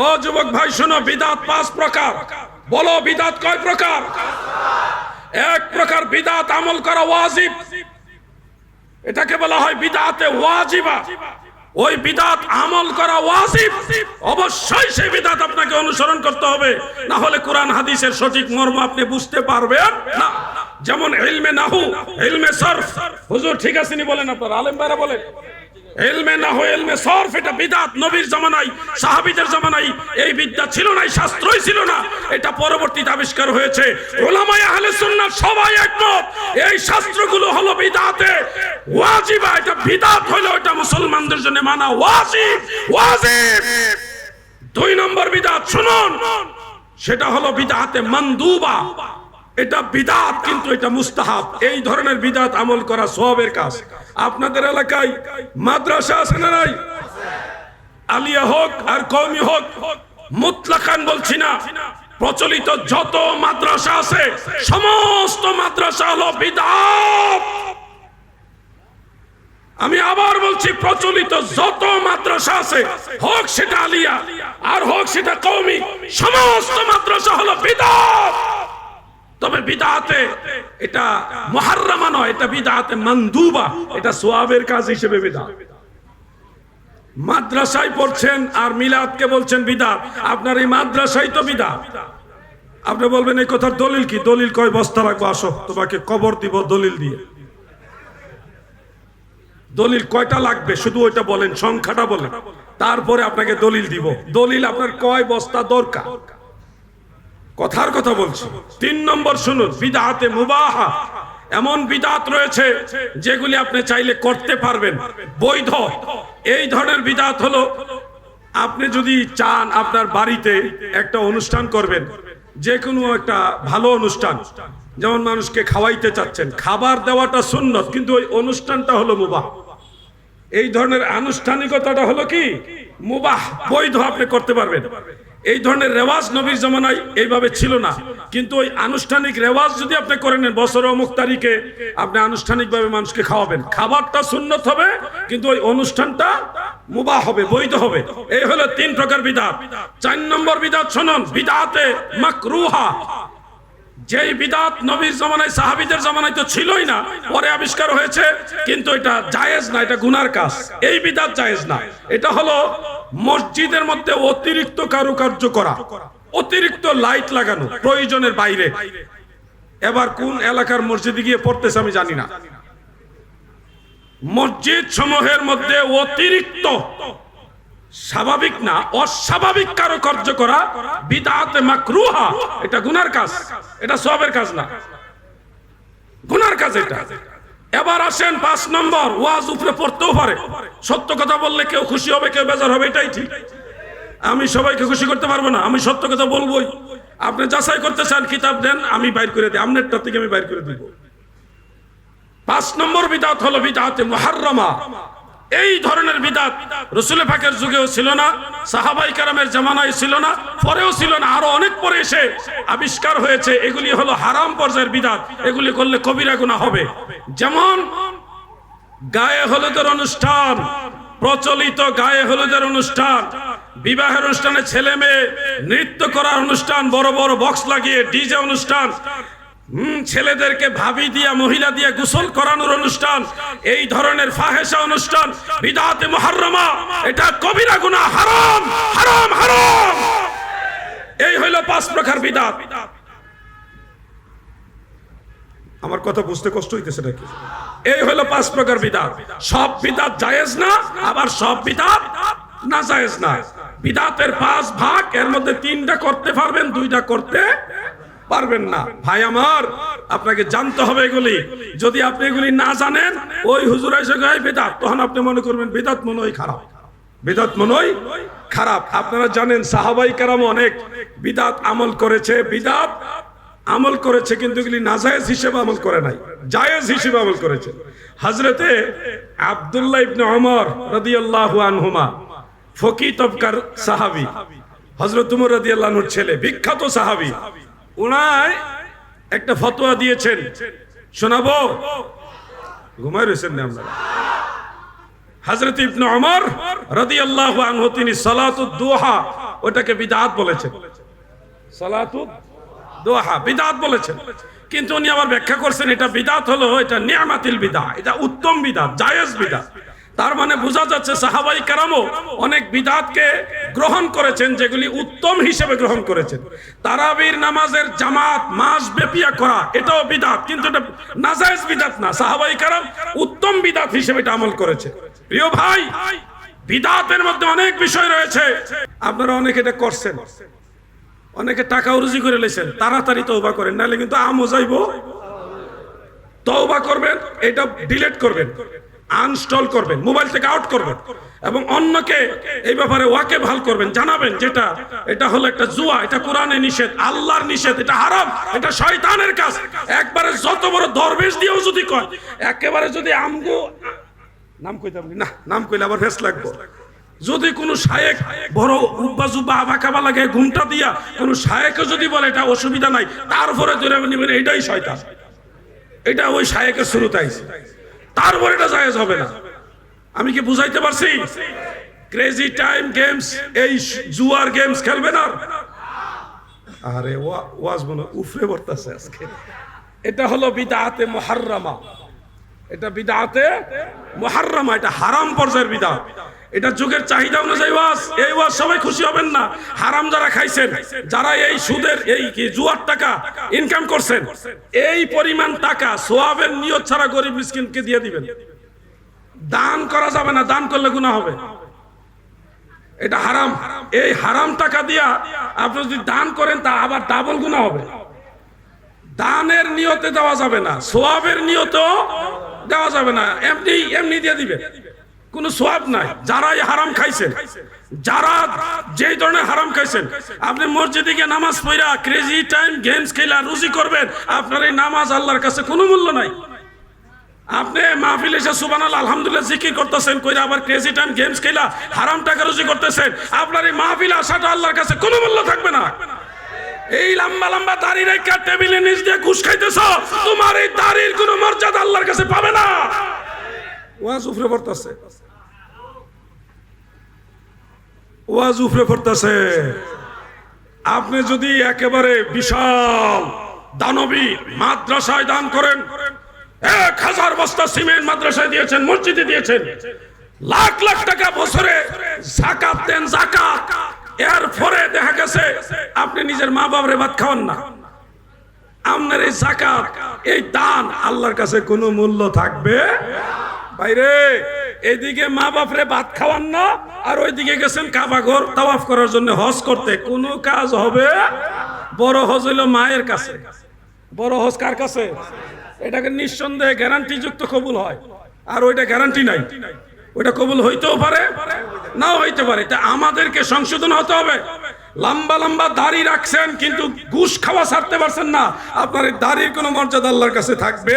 ও যুবক ভাই শোনো, বিদাত 5 প্রকার। বলো বিদাত কয় প্রকার? এক প্রকার বিদাত আমল করা ওয়াজিব, এটাকে বলা হয় বিদাতে ওয়াজিবা। ওই বিদাত আমল করা ওয়াজিব, অবশ্যই সেই বিদাত আপনাকে অনুসরণ করতে হবে, না হলে কোরআন হাদিসের সঠিক মর্ম আপনি বুঝতে পারবেন না। যেমন ইলমে নাহু, ইলমে সরফ। হুজুর ঠিক আছে নি বলেন, আপনারা আলেম ভাইরা বলেন। ইলমে নাহু, ইলমে সরফ এটা বিদাত। নবীর জামানায়, সাহাবীদের জামানায় এই বিদ্যা ছিল না, এই শাস্ত্রই ছিল না। এটা পরবর্তীতে আবিষ্কার হয়েছে। উলামায়ে আহলে সুন্নাহ সবাই একমত, এই শাস্ত্রগুলো হলো বিদাতে ওয়াজিবা। এটা বিদাত হলো এটা মুসলমানদের জন্য মানা ওয়াজিব, ওয়াজিব। 2 নম্বর বিদাত শুনুন, সেটা হলো বিদাতে মানদুবা। এটা বিদাত কিন্তু এটা মুস্তাহাব। এই ধরনের বিদাত আমল করা সওয়াবের কাজ। আপনাদের এলাকায় মাদ্রাসা আছে না নাই? আলিয়া হোক আর কওমি হোক, মুতলাকান বলছি না, প্রচলিত যত মাদ্রাসা আছে সমস্ত মাদ্রাসা হলো বিদাত। আমি আবার বলছি, প্রচলিত যত মাদ্রাসা আছে, হোক সেটা আলিয়া আর হোক সেটা কওমি, সমস্ত মাদ্রাসা হলো বিদাত। তবে বিদাতে এটা মুহাররামা নয়, এটা বিদাতে মানদুবা, এটা সওয়াবের কাজ হিসেবে বিদাত। মাদ্রাসায় পড়ছেন আর মিলাদকে বলছেন বিদাত, আপনার এই মাদ্রাসাই তো বিদাত। আপনি বলবেন এই কথার দলিল কি? দলিল কয় বস্তা রাখবো, আসো তোমাকে কবর দিব দলিল দিয়ে। দলিল কয়টা লাগবে শুধু ওইটা বলেন, সংখ্যাটা বলেন, তারপরে আপনাকে দলিল দিব। দলিল আপনার কয় বস্তা দরকার, কথার কথা বলছি। 3 নম্বর শুনুন, বিদআতে মুবাহা। এমন বিদআত রয়েছে যেগুলি আপনি চাইলে করতে পারবেন, বৈধ। এই ধরনের বিদআত হলো, আপনি যদি চান আপনার বাড়িতে একটা অনুষ্ঠান করবেন, যে কোনো একটা ভালো অনুষ্ঠান, যেমন মানুষকে খাওয়াইতে চাচ্ছেন, খাবার দেওয়াটা সুন্নত, কিন্তু ওই অনুষ্ঠানটা হলো মুবাহ। এই ধরনের আনুষ্ঠানিকতাটা হলো কি মুবাহ, বৈধ, আপনি করতে পারবেন। এই ধরনের রেওয়াজ নবীর জামানায় এইভাবে ছিল না, কিন্তু ওই আনুষ্ঠানিক রেওয়াজ যদি আপনি করে নেন, বছর অমুক তারিখে আপনি আনুষ্ঠানিকভাবে মানুষকে খাওয়াবেন, খাবারটা সুন্নত হবে কিন্তু ওই অনুষ্ঠানটা মুবাহ হবে, বৈধ হবে। এই হলো 3 প্রকার বিদআত। 4 নম্বর বিদআত শুনুন, বিদআতে মাকরুহা। যেই বিদআত নবীর জামানায়, সাহাবীদের জামানায় তো ছিলই না, পরে আবিষ্কার হয়েছে, কিন্তু এটা জায়েজ না, এটা গুনার কাজ। এই বিদআত জায়েজ না। এটা হলো মসজিদের মধ্যে অতিরিক্ত কারুকার্য করা, অতিরিক্ত লাইট লাগানো প্রয়োজনের বাইরে। এবার কোন এলাকার মসজিদে গিয়ে পড়তেছে আমি জানি না, মসজিদ সমূহের মধ্যে অতিরিক্ত, স্বাভাবিক না অস্বাভাবিক কারুকার্য করা বিদআতে মাকরুহা। এটা গুনার কাজ, এটা সওয়াবের কাজ না, গুনার কাজ এটা। এবার আসেন 5 নম্বর, ওয়াজ উপরে পড়তেও পারে। সত্য কথা বললে কেউ খুশি হবে, কেউ বেজার হবে, এটাই ঠিক। আমি সবাইকে খুশি করতে পারবো না, আমি সত্য কথা বলবোই। আপনি যাচাই করতে চান, কিতাব দেন, আমি বাইর করে দিই, আপনারটা থেকে আমি বাইর করে দিব। 5 নম্বর বিদআত হলো বিদআতে মুহাররামা। এই ধরনের বিদআত রাসূল পাকের যুগেও ছিল না, সাহাবায়ে কেরামের জামানায় ছিল না, পরেও ছিল না, আরো অনেক পরে এসে আবিষ্কার হয়েছে। এগুলি হলো হারাম পর্যায়ের বিদআত, এগুলি করলে কবিরা গুনাহ হবে। যেমন গায়ে হলুদের অনুষ্ঠান, প্রচলিত গায়ে হলুদের অনুষ্ঠান, বিবাহের অনুষ্ঠানে ছেলে মেয়ে নৃত্য করার অনুষ্ঠান, বড় বড় বক্স লাগিয়ে ডিজে অনুষ্ঠান, ছেলেদেরকে ভাবি দিয়া মহিলা দিয়ে গোসল করানোর অনুষ্ঠান, এই ধরনের ফাহেশা অনুষ্ঠান বিদআতে মুহাররামা। এটা কবিরা গুনাহ, হারাম হারাম হারাম। এই হইল 5 প্রকার বিদআত। আমার কথা বুঝতে কষ্ট হইতেছে নাকি? এই হলো 5 প্রকার বিদআত। সব বিদআত জায়েজ না, আবার সব বিদআত নাজায়েজ না। বিদআতের 5 ভাগ, এর মধ্যে 3টা করতে পারবেন, 2টা করতে পারবেন না। ভাই আমার, আপনাকে জানতে হবে এগুলি। যদি আপনি এগুলি না জানেন, ওই হুজুর এসে গায় বিদআত, তখন আপনি মনে করবেন বিদআত মনে হয় খারাপ, বিদআত মনে হয় খারাপ। আপনারা জানেন সাহাবায়ে কেরাম অনেক বিদআত আমল করেছে, বিদআত আমল করেছে, কিন্তু এগুলি নাজায়েজ হিসেবে আমল করে নাই, জায়েজ হিসেবে আমল করেছে। হযরতে আব্দুল্লাহ ইবনে ওমর রাদিয়াল্লাহু আনহুমা, ফকি তবকার সাহাবী, হযরত ওমর রাদিয়াল্লাহু আনহুর ছেলে, বিখ্যাত সাহাবী, উনায় একটা ফতোয়া দিয়েছেন, শোনাবো? ঘুমায় রয়েছেন না আপনারা? হযরত ইবনে ওমর রাদিয়াল্লাহু আনহু তিনি সালাতুদ দুহা ওটাকে বিদআত বলেছেন। সালাতু দোহা বিদআত বলেছেন, কিন্তু উনি আবার ব্যাখ্যা করছেন এটা বিদআত হলো এটা নিয়ামাতিল বিদআ, এটা উত্তম বিদআত, জায়েজ বিদআত। তার মানে বোঝা যাচ্ছে সাহাবাই কেরামও অনেক বিদআতকে গ্রহণ করেছেন, যেগুলি উত্তম হিসেবে গ্রহণ করেছেন। তারাবির নামাজের জামাত মাস ব্যাপিয়া করা এটাও বিদআত, কিন্তু এটা নাজায়েজ বিদআত না, সাহাবাই কেরাম উত্তম বিদআত হিসেবে এটা আমল করেছে। প্রিয় ভাই, বিদআতের মধ্যে অনেক বিষয় রয়েছে। আপনারা অনেকে এটা করছেন, অনেকে টাকা রুজি করে লেছেন, তাড়াতাড়ি তওবা করেন, নাহলে কিন্তু আমও যাইব। তওবা করবেন, এটা ডিলিট করবেন, আনস্টল করবেন, মোবাইল থেকে আউট করবেন, এবং অন্যকে এই ব্যাপারে ওয়াকিবহাল করবেন, জানাবেন যেটা এটা হলো একটা জুয়া, এটা কোরআনে নিষেধ, আল্লাহর নিষেধ, এটা হারাম, এটা শয়তানের কাজ। একবারে যত বড় দরবেশ দিয়েও যদি কয়, একেবারে যদি আমগো নাম কইতাম না, নাম কইলে আবার ফেস লাগবে। যদি কোনো শায়েক বড় উব্বা জুব্বা আবাকাবা লাগে ঘুমটা দিয়া কোনো শায়েকও যদি বলে এটা অসুবিধা নাই, তারপরে ধরে নেবেন এটাই শয়তান, এটা ওই শায়েকের শুরুতে আইছে, তারপরে এটা জায়েজ হবে না। আমি কি বুঝাইতে পারছি? ক্রেজি টাইম গেমস, এই জুয়ার গেমস খেলবে না। আরে ওয়াজ মনে উফরে পড়তেছে আজকে। এটা হলো বিদআতে মুহাররামা, এটা বিদআতে মুহাররামা, এটা হারাম পর্যায়ের বিদআত। এটা যুগের চাহিদা অনুযায়ী ওয়াজ, এই ওয়াজ সবাই খুশি হবেন না। হারাম যারা খাইছেন, যারা এই সুদের এই কি জুয়ার টাকা ইনকাম করছেন, এই পরিমাণ টাকা সোয়াবের নিয়ত ছাড়া গরিব মিসকিনকে দিয়ে দিবেন। দান করা যাবে না, দান করলে গুনাহ হবে, এটা হারাম। এই হারাম টাকা দিয়া আপনি যদি দান করেন তা আবার ডাবল গুনাহ হবে। দানের নিয়তে দেওয়া যাবে না, সোয়াবের নিয়তেও দেওয়া যাবে না, এমনি এমনি দিয়ে দিবে, কোনো সোয়াব নাই। যারা এই হারাম খাইছেন, যারা যেই ধরনের হারাম খাইছেন, আপনি মসজিদে গিয়ে নামাজ পড়া ক্রেজি টাইম গেমস খেলা রুজি করবেন, আপনার এই নামাজ আল্লাহর কাছে কোনো মূল্য নাই। আপনি মাহফিল এসে সুবহানাল্লাহ আলহামদুলিল্লাহ জিকির করতেছেন, কইরা আবার ক্রেজি টাইম গেমস খেলা হারাম টাকা রুজি করতেছেন, আপনার এই মাহফিল আসাটা আল্লাহর কাছে কোনো মূল্য থাকবে না। এই লম্বা লম্বা দাড়ি রেখা টেবিলের নিচ দিয়ে ঘুষ খাইতেছ, তোমার এই দাড়ির কোনো মর্যাদা আল্লাহর কাছে পাবে না। ওয়াজ উফরে পড়তেছে, ওয়াজ উফরে পড়তেছে। আপনি যদি একেবারে বিশাল দানবী মাদ্রাসায় দান করেন, 1000 বস্তা সিমেন্ট মাদ্রাসায় দিয়েছেন, মসজিদে দিয়েছেন, লাখ লাখ টাকা বছরে যাকাত দেন, যাকাত, এরপরে দেখা গেছে আপনি নিজের মা বাবারে ভাত খাওয়ান না, আপনার এই যাকাত এই দান আল্লাহর কাছে কোনো মূল্য থাকবে বাইরে। এদিকে মা বাপরে ভাত খাওয়ান না, আর ওইদিকে গেছেন কাবা ঘর তাওয়াফ করার জন্য, হজ করতে, কোনো কাজ হবে। বড় হজ হইল মায়ের কাছে, বড় হজ কার কাছে? এটাকে নিঃসন্দেহে গ্যারান্টি যুক্ত কবুল হয়, আর ওইটা গ্যারান্টি নাই, ওইটা কবুল হইতেও পারে নাও হইতে পারে। তা আমাদেরকে সংশোধন হতে হবে। লম্বা লম্বা দাড়ি রাখছেন কিন্তু ঘুষ খাওয়া ছাড়তে পারছেন না, আপনার এই দাড়ির কোনো মর্যাদা আল্লাহর কাছে থাকবে